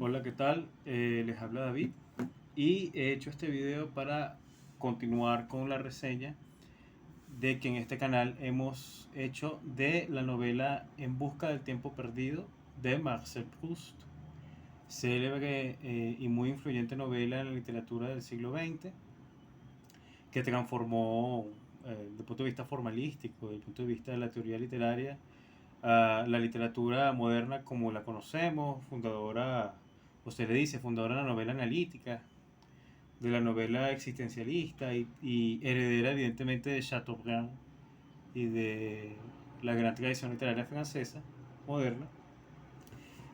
Hola, ¿qué tal? Les habla David y he hecho este video para continuar con la reseña de que en este canal hemos hecho de la novela En busca del tiempo perdido de Marcel Proust, célebre y muy influyente novela en la literatura del siglo XX que transformó desde el punto de vista formalístico, desde el punto de vista de la teoría literaria, a la literatura moderna como la conocemos, fundadora, o se le dice, fundadora de la novela analítica, de la novela existencialista y heredera evidentemente de Chateaubriand y de la gran tradición literaria francesa moderna.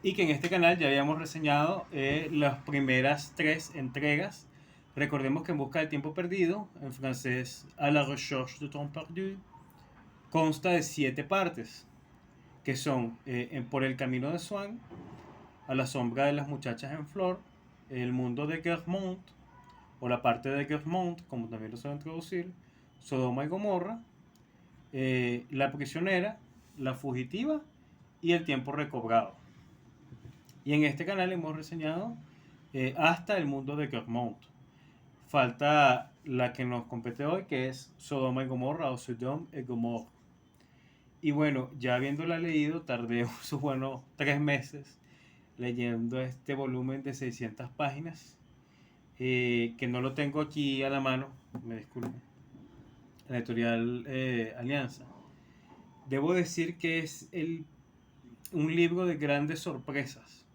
Y que en este canal ya habíamos reseñado las primeras tres entregas. Recordemos que En busca del tiempo perdido, en francés A la recherche du temps perdu, consta de 7 partes, que son Por el camino de Swann, A la sombra de las muchachas en flor, El mundo de Guermont, o la parte de Guermont, como también lo suelen traducir, Sodoma y Gomorra, La prisionera, La fugitiva y El tiempo recobrado. Y en este canal hemos reseñado hasta El mundo de Guermont. Falta la que nos compete hoy, que es Sodoma y Gomorra o Sodom y Gomorra. Y bueno, ya habiéndola leído, tardé sus buenos 3 meses leyendo este volumen de 600 páginas, que no lo tengo aquí a la mano, me disculpo, la editorial Alianza. Debo decir que es un libro de grandes sorpresas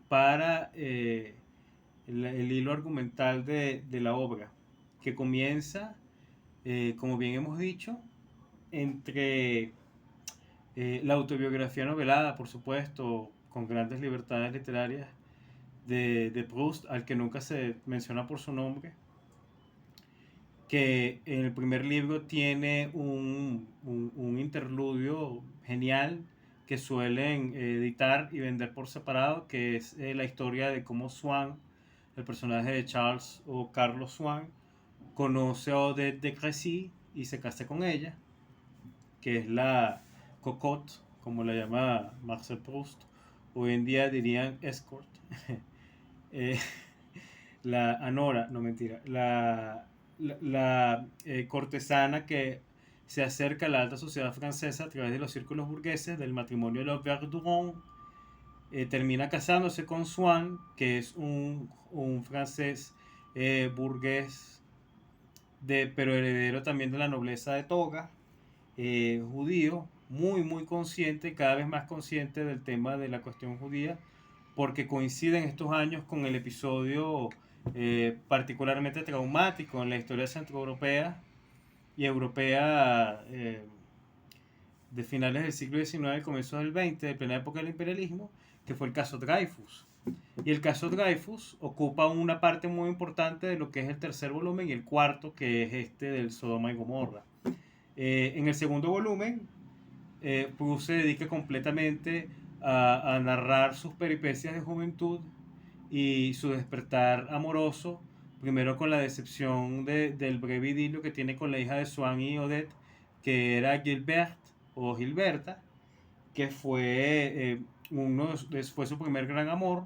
para el hilo argumental de la obra, que comienza, como bien hemos dicho, entre la autobiografía novelada, por supuesto, con grandes libertades literarias de Proust, al que nunca se menciona por su nombre, que en el primer libro tiene un interludio genial que suelen editar y vender por separado, que es la historia de cómo Swann, el personaje de Charles o Carlos Swann, conoce a Odette de Crécy y se casa con ella, que es la cocotte, como la llama Marcel Proust. Hoy en día dirían escort. eh, la Anora, no mentira, la cortesana que se acerca a la alta sociedad francesa a través de los círculos burgueses del matrimonio de los Verduron, termina casándose con Swann, que es un francés burgués, pero heredero también de la nobleza de toga, judío, muy consciente, cada vez más consciente del tema de la cuestión judía, porque coinciden estos años con el episodio particularmente traumático en la historia centroeuropea y europea de finales del siglo XIX y comienzos del XX, de plena época del imperialismo, que fue el caso Dreyfus. Y el caso Dreyfus ocupa una parte muy importante de lo que es el tercer volumen y el cuarto, que es este del Sodoma y Gomorra. En el segundo volumen, Proust se dedica completamente a narrar sus peripecias de juventud y su despertar amoroso, primero con la decepción del breve idilio que tiene con la hija de Swann y Odette, que era Gilbert o Gilberta, que fue su primer gran amor,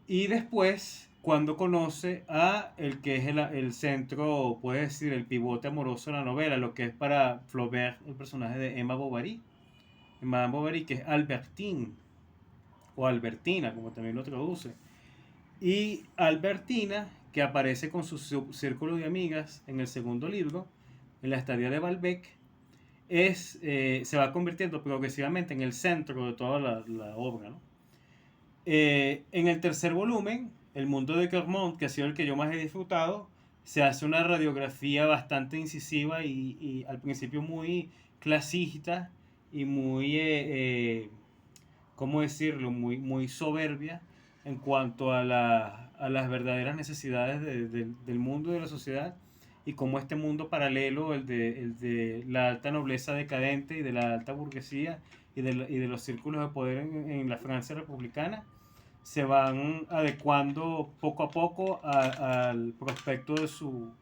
y después cuando conoce a el que es el centro, puede decir, el pivote amoroso de la novela, lo que es para Flaubert el personaje de Emma Bovary, Madame Bovary, que es Albertine, o Albertina, como también lo traduce. Y Albertina, que aparece con su círculo de amigas en el segundo libro, en la estadía de Balbec, se va convirtiendo progresivamente en el centro de toda la obra, ¿no? En el tercer volumen, El mundo de Clermont, que ha sido el que yo más he disfrutado, se hace una radiografía bastante incisiva y al principio muy clasista y muy, ¿cómo decirlo?, muy soberbia en cuanto a las verdaderas necesidades del mundo y de la sociedad, y cómo este mundo paralelo, el de la alta nobleza decadente y de la alta burguesía y de los círculos de poder en la Francia republicana, se van adecuando poco a poco al prospecto de su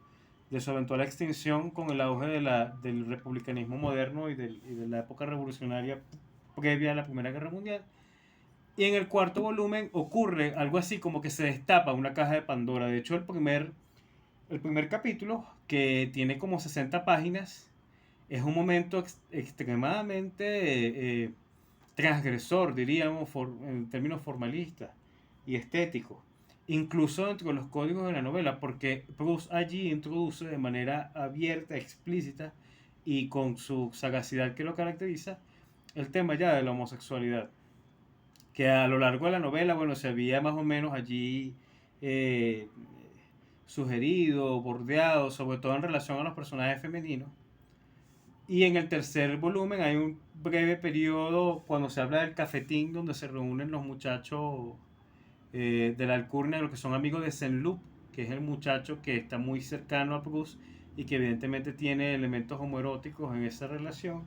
eventual extinción con el auge del republicanismo moderno y de la época revolucionaria previa a la Primera Guerra Mundial. Y en el cuarto volumen ocurre algo así como que se destapa una caja de Pandora. De hecho, el primer capítulo, que tiene como 60 páginas, es un momento extremadamente transgresor, diríamos, en términos formalistas y estéticos, incluso dentro de los códigos de la novela, porque Proust allí introduce de manera abierta, explícita y con su sagacidad que lo caracteriza, el tema ya de la homosexualidad, que a lo largo de la novela, bueno, se había más o menos allí eh, sugerido, bordeado, sobre todo en relación a los personajes femeninos. Y en el tercer volumen hay un breve periodo cuando se habla del cafetín donde se reúnen los muchachos de la alcurnia, los que son amigos de Saint-Loup, que es el muchacho que está muy cercano a Proust y que evidentemente tiene elementos homoeróticos en esa relación.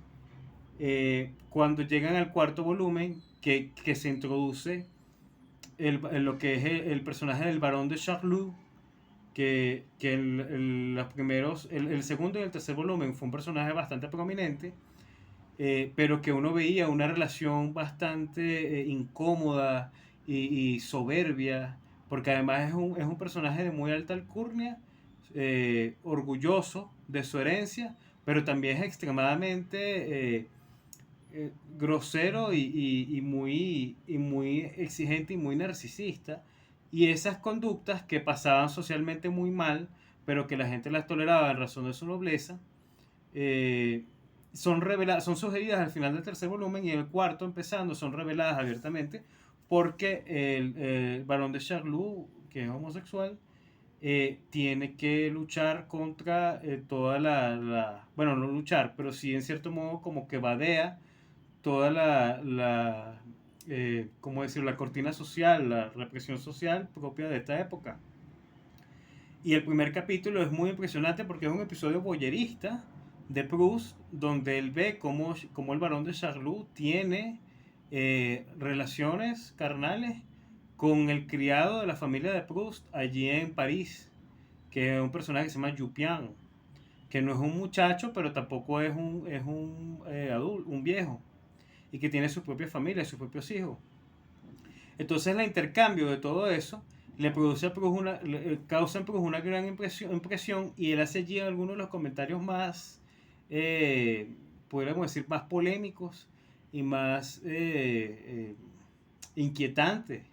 Cuando llegan al cuarto volumen, que se introduce lo que es el personaje del barón de Charlus, que los primeros, el segundo y el tercer volumen fue un personaje bastante prominente, pero que uno veía una relación bastante incómoda y soberbia, porque además es un personaje de muy alta alcurnia, orgulloso de su herencia, pero también es extremadamente grosero y muy exigente y muy narcisista. Y esas conductas que pasaban socialmente muy mal, pero que la gente las toleraba en razón de su nobleza, eh, son sugeridas al final del tercer volumen, y en el cuarto, empezando, son reveladas abiertamente porque el barón de Charlus, que es homosexual, tiene que luchar contra toda bueno, no luchar, pero sí en cierto modo como que badea toda ¿cómo decir? La cortina social, la represión social propia de esta época. Y el primer capítulo es muy impresionante porque es un episodio boyerista de Proust, donde él ve cómo el barón de Charlus tiene relaciones carnales con el criado de la familia de Proust allí en París, que es un personaje que se llama Jupian, que no es un muchacho, pero tampoco es un adulto, un viejo, y que tiene su propia familia, sus propios hijos. Entonces el intercambio de todo eso le produce a Proust causa en Proust una gran impresión, y él hace allí algunos de los comentarios más, podríamos decir, más polémicos y más inquietantes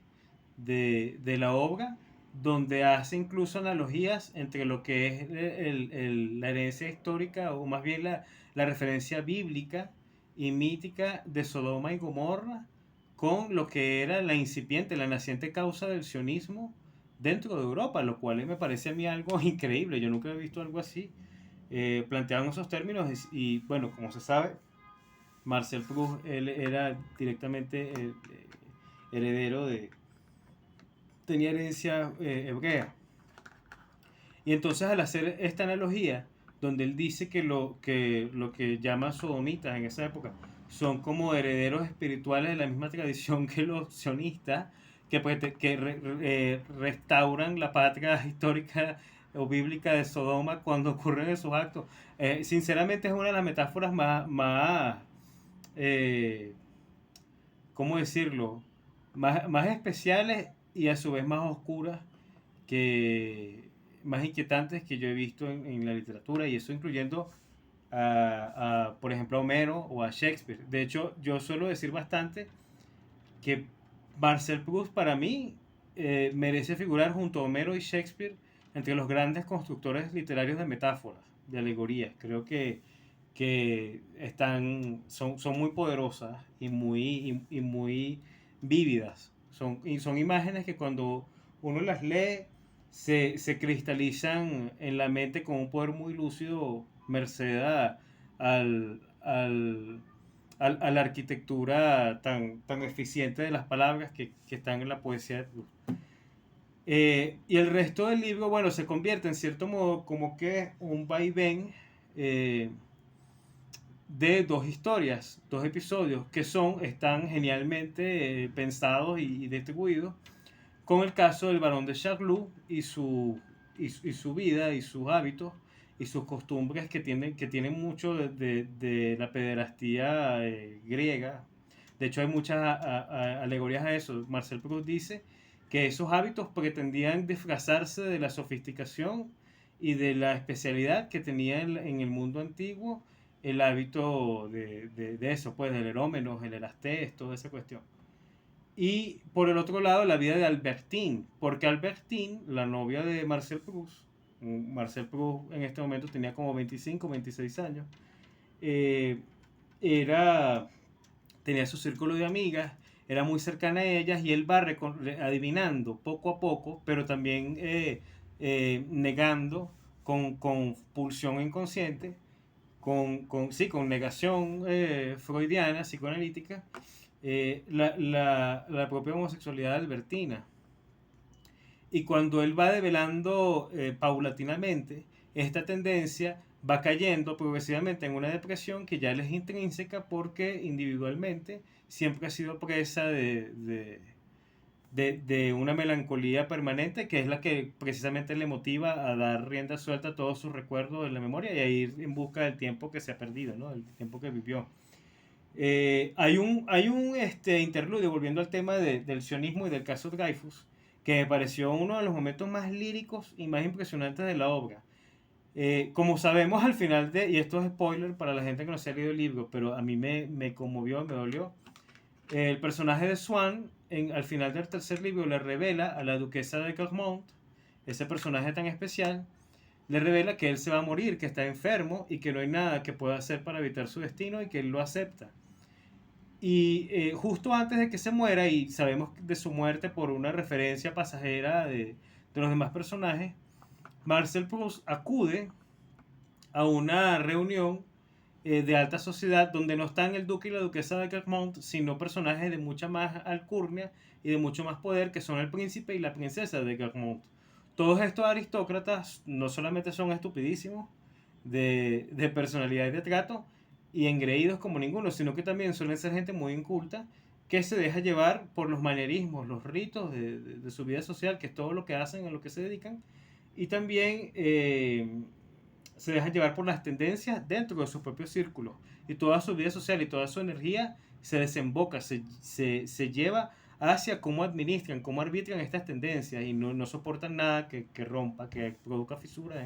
de la obra, donde hace incluso analogías entre lo que es la herencia histórica, o más bien la referencia bíblica y mítica de Sodoma y Gomorra, con lo que era la incipiente, la naciente causa del sionismo dentro de Europa, lo cual me parece a mí algo increíble. Yo nunca he visto algo así planteado en esos términos. Y bueno, como se sabe, Marcel Proust, él era directamente heredero tenía herencia hebrea. Y entonces, al hacer esta analogía, donde él dice que lo que llaman sodomitas en esa época son como herederos espirituales de la misma tradición que los sionistas, que restauran la patria histórica o bíblica de Sodoma cuando ocurren esos actos. Sinceramente, es una de las metáforas más eh, ¿cómo decirlo? Más especiales y a su vez más oscuras, más inquietantes que yo he visto en la literatura, y eso incluyendo por ejemplo, a Homero o a Shakespeare. De hecho, yo suelo decir bastante que Marcel Proust, para mí, merece figurar junto a Homero y Shakespeare entre los grandes constructores literarios de metáforas, de alegorías. Creo que son muy poderosas y muy vívidas. Son imágenes que cuando uno las lee se cristalizan en la mente con un poder muy lúcido, merced a la arquitectura tan eficiente de las palabras que están en la poesía de Proust. Y el resto del libro, bueno, se convierte en cierto modo como que un vaivén eh, de dos historias, dos episodios que están genialmente pensados y distribuidos, con el caso del barón de Charlus y su vida y sus hábitos y sus costumbres que tienen mucho de la pederastía griega. De hecho, hay muchas alegorías a eso. Marcel Proust dice que esos hábitos pretendían disfrazarse de la sofisticación y de la especialidad que tenía en el mundo antiguo el hábito de eso, pues del erómenos, el erastés, toda esa cuestión. Y por el otro lado, la vida de Albertine, porque Albertine, la novia de Marcel Proust, Marcel Proust en este momento tenía como 25, 26 años, eh, era, tenía su círculo de amigas, era muy cercana a ellas y él va adivinando poco a poco, pero también negando con pulsión inconsciente, sí, con negación freudiana, psicoanalítica, la propia homosexualidad albertina. Y cuando él va develando paulatinamente, esta tendencia va cayendo progresivamente en una depresión que ya le es intrínseca porque individualmente siempre ha sido presa de una melancolía permanente que es la que precisamente le motiva a dar rienda suelta a todos sus recuerdos en la memoria y a ir en busca del tiempo que se ha perdido, ¿no? El tiempo que vivió. Hay un interludio, volviendo al tema del sionismo y del caso Dreyfus, que me pareció uno de los momentos más líricos y más impresionantes de la obra. Como sabemos al final y esto es spoiler para la gente que no se ha leído el libro, pero a mí me conmovió, me dolió. El personaje de Swann, al final del tercer libro, le revela a la duquesa de Clermont, ese personaje tan especial, le revela que él se va a morir, que está enfermo y que no hay nada que pueda hacer para evitar su destino y que él lo acepta. Y justo antes de que se muera, y sabemos de su muerte por una referencia pasajera de los demás personajes, Marcel Proust acude a una reunión de alta sociedad donde no están el duque y la duquesa de Clermont, sino personajes de mucha más alcurnia y de mucho más poder, que son el príncipe y la princesa de Clermont. Todos estos aristócratas no solamente son estupidísimos de personalidad y de trato y engreídos como ninguno, sino que también suelen ser gente muy inculta que se deja llevar por los manierismos, los ritos de su vida social, que es todo lo que hacen, a lo que se dedican, y también se dejan llevar por las tendencias dentro de sus propios círculos. Y toda su vida social y toda su energía se desemboca, se lleva hacia cómo administran, cómo arbitran estas tendencias y no soportan nada que rompa, que produzca fisuras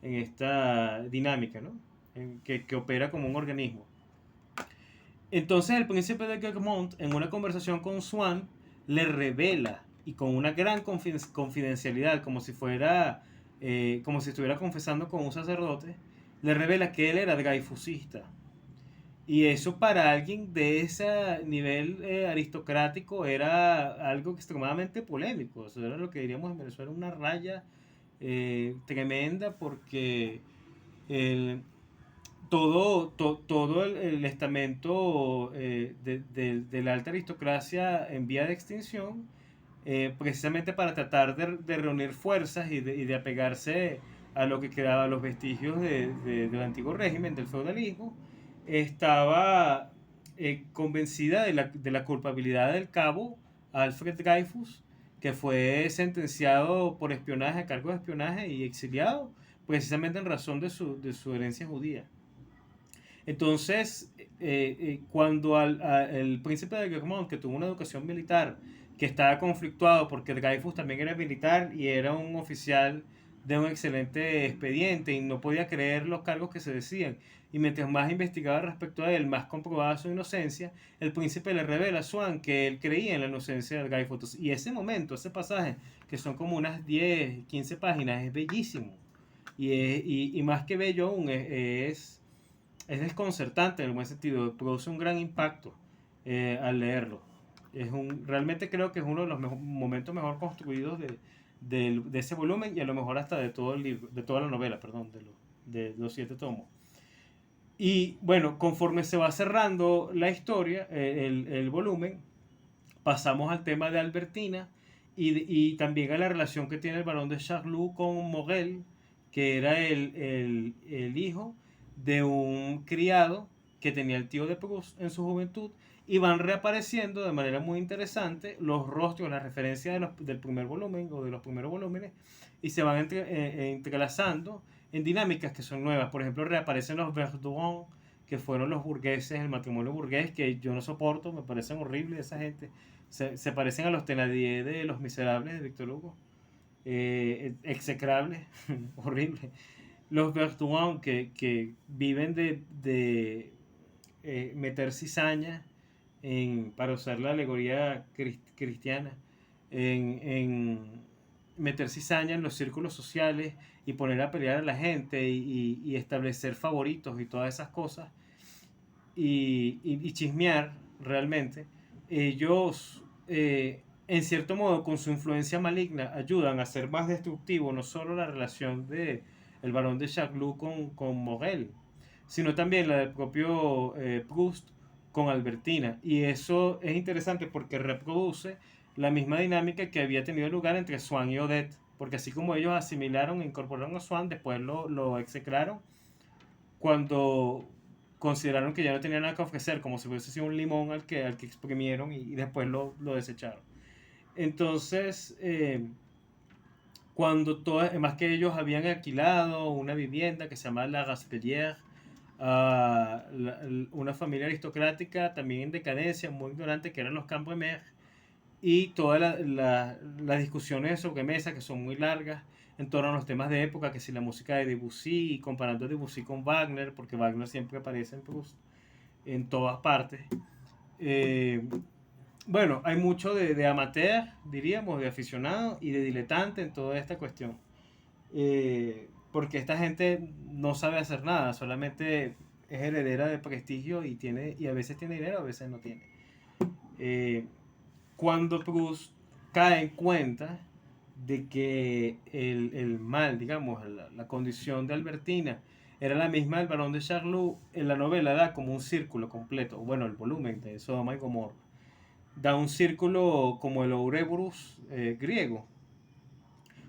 en esta dinámica, ¿no? Que opera como un organismo. Entonces el príncipe de Clermont, en una conversación con Swann, le revela, y con una gran confidencialidad, como si como si estuviera confesando con un sacerdote, le revela que él era dreyfusista. Y eso para alguien de ese nivel aristocrático era algo extremadamente polémico. Eso era lo que diríamos en Venezuela, una raya tremenda, porque el, todo el estamento de la alta aristocracia en vía de extinción, precisamente para tratar de reunir fuerzas y de apegarse a lo que quedaba, a los vestigios del antiguo régimen, del feudalismo, estaba convencida de la culpabilidad del cabo Alfred Dreyfus, que fue sentenciado por espionaje, a cargo de espionaje y exiliado, precisamente en razón de su herencia judía. Entonces, cuando el príncipe de Clermont, que tuvo una educación militar, que estaba conflictuado porque Dreyfus también era militar y era un oficial de un excelente expediente y no podía creer los cargos que se decían, y mientras más investigaba respecto a él, más comprobaba su inocencia, el príncipe le revela a Swann que él creía en la inocencia de Dreyfus. Y ese momento, ese pasaje, que son como unas 10, 15 páginas, es bellísimo. Y más que bello aún, es desconcertante en el buen sentido, produce un gran impacto al leerlo. Realmente creo que es uno de los momentos mejor construidos de ese volumen, y a lo mejor hasta de todo el libro, de toda la novela, perdón, de los 7 tomos. Y bueno, conforme se va cerrando la historia, el volumen, pasamos al tema de Albertina y también a la relación que tiene el barón de Charlus con Morel, que era el hijo de un criado que tenía el tío de Proust en su juventud, y van reapareciendo de manera muy interesante los rostros, las referencias del primer volumen o de los primeros volúmenes, y se van entrelazando en dinámicas que son nuevas. Por ejemplo, reaparecen los Verdun, que fueron los burgueses, el matrimonio burgués, que yo no soporto, me parecen horribles esa gente. Se parecen a los Thénardier de Los Miserables de Víctor Hugo. Execrables, horrible. Los Bertouin que viven de meter cizaña para usar la alegoría cristiana, en meter cizaña en los círculos sociales y poner a pelear a la gente y establecer favoritos y todas esas cosas y chismear realmente. Ellos, en cierto modo, con su influencia maligna, ayudan a ser más destructivo no solo la relación de el barón de Charlus con Morel, sino también la del propio Proust con Albertina. Y eso es interesante porque reproduce la misma dinámica que había tenido lugar entre Swann y Odette, porque así como ellos asimilaron e incorporaron a Swann, después lo execraron cuando consideraron que ya no tenía nada que ofrecer, como si fuese sido un limón al que exprimieron y después lo desecharon. Entonces, cuando además que ellos habían alquilado una vivienda que se llama La Gaspelière, una familia aristocrática también en decadencia, muy ignorante, que eran los Cambremer, y todas las discusiones de sobremesa que son muy largas en torno a los temas de época, que si la música de Debussy, y comparando Debussy con Wagner, porque Wagner siempre aparece en Proust, en todas partes. Bueno, hay mucho de amateur, diríamos, de aficionado y de diletante en toda esta cuestión. Porque esta gente no sabe hacer nada, solamente es heredera de prestigio y a veces tiene dinero, a veces no tiene. Cuando Proust cae en cuenta de que el mal, digamos, la condición de Albertina era la misma del barón de Charlus, en la novela da como un círculo completo, bueno, el volumen de Sodoma y Gomorra, da un círculo como el Ouroboros griego,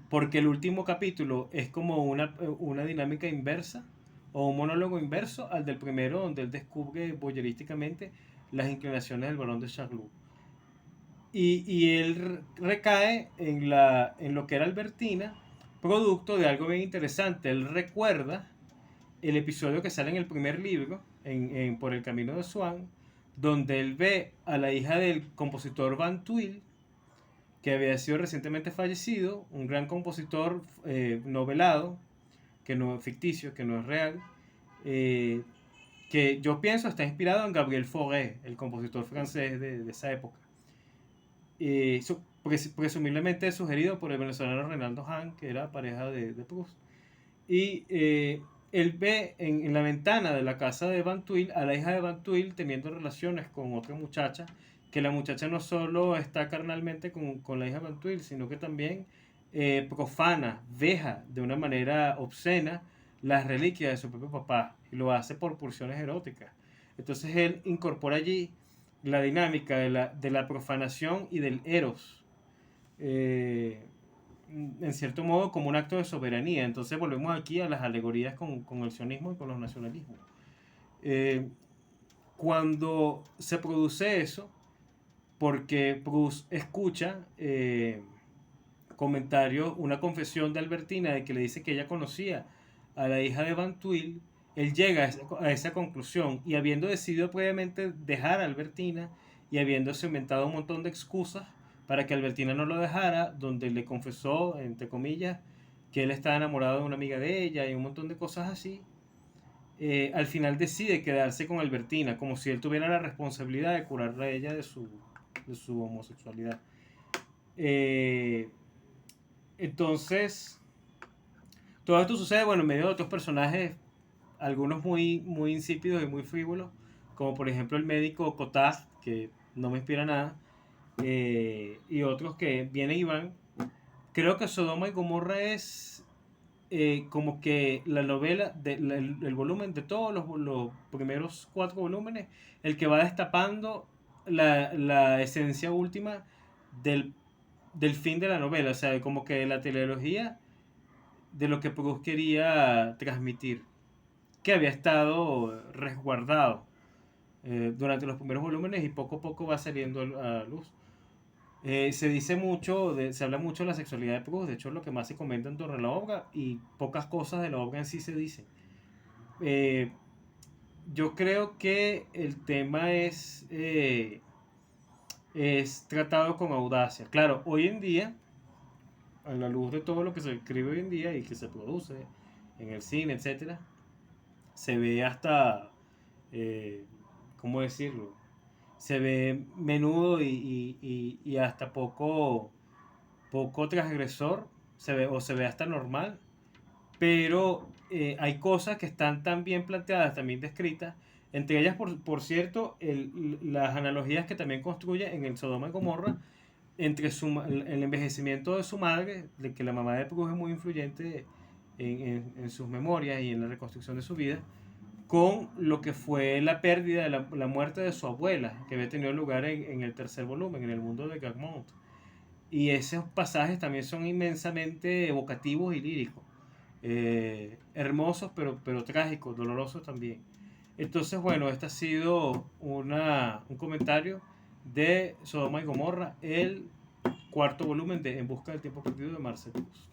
porque el último capítulo es como una dinámica inversa o un monólogo inverso al del primero, donde él descubre boyerísticamente las inclinaciones del barón de Charlus. Y él recae en lo que era Albertina, producto de algo bien interesante. Él recuerda el episodio que sale en el primer libro, Por el camino de Swann, donde él ve a la hija del compositor Van Tuyl, que había sido recientemente fallecido, un gran compositor novelado, que no ficticio, que no es real, que yo pienso está inspirado en Gabriel Fauré, el compositor francés de esa época. Presumiblemente sugerido por el venezolano Reinaldo Hahn, que era pareja de Proust. Y él ve en la ventana de la casa de Van Tuyl a la hija de Van Tuyl teniendo relaciones con otra muchacha, que la muchacha no solo está carnalmente con la hija de Van Tuyl, sino que también profana, veja de una manera obscena las reliquias de su propio papá, y lo hace por pulsiones eróticas. Entonces él incorpora allí la dinámica de la profanación y del eros, en cierto modo como un acto de soberanía. Entonces volvemos aquí a las alegorías con el sionismo y con los nacionalismos. Cuando se produce eso, porque Proust escucha comentarios, una confesión de Albertina de que le dice que ella conocía a la hija de Van Tuyl, él llega a esa conclusión, y habiendo decidido previamente dejar a Albertina y habiéndose inventado un montón de excusas para que Albertina no lo dejara, donde le confesó, entre comillas, que él estaba enamorado de una amiga de ella y un montón de cosas así, al final decide quedarse con Albertina, como si él tuviera la responsabilidad de curarla a ella de su homosexualidad. Entonces, todo esto sucede, bueno, en medio de otros personajes, algunos muy insípidos y muy frívolos, como por ejemplo el médico Cotard, que no me inspira nada, y otros que vienen y van. Creo que Sodoma y Gomorra es como que la novela, el volumen de todos los primeros 4 volúmenes, el que va destapando la esencia última del fin de la novela, o sea, como que la teleología de lo que Proust quería transmitir, que había estado resguardado durante los primeros volúmenes y poco a poco va saliendo a luz. Se habla mucho de la sexualidad de Proust, de hecho es lo que más se comenta en torno a la obra, y pocas cosas de la obra en sí se dicen. yo creo que el tema es tratado con audacia. Claro, hoy en día, a la luz de todo lo que se escribe hoy en día y que se produce en el cine, etcétera, se ve hasta, eh, ¿cómo decirlo? Se ve menudo y hasta poco transgresor, se ve hasta normal, pero hay cosas que están tan bien planteadas, también descritas, entre ellas, por cierto, las analogías que también construye en el Sodoma y Gomorra, entre el envejecimiento de su madre, de que la mamá de Bruce es muy influyente en sus memorias y en la reconstrucción de su vida, con lo que fue la pérdida, la muerte de su abuela, que había tenido lugar en el tercer volumen, en el mundo de Garmont. Y esos pasajes también son inmensamente evocativos y líricos. Hermosos, pero trágicos, dolorosos también. Entonces, bueno, este ha sido un comentario de Sodoma y Gomorra, el cuarto volumen de En busca del tiempo perdido de Marcel Proust.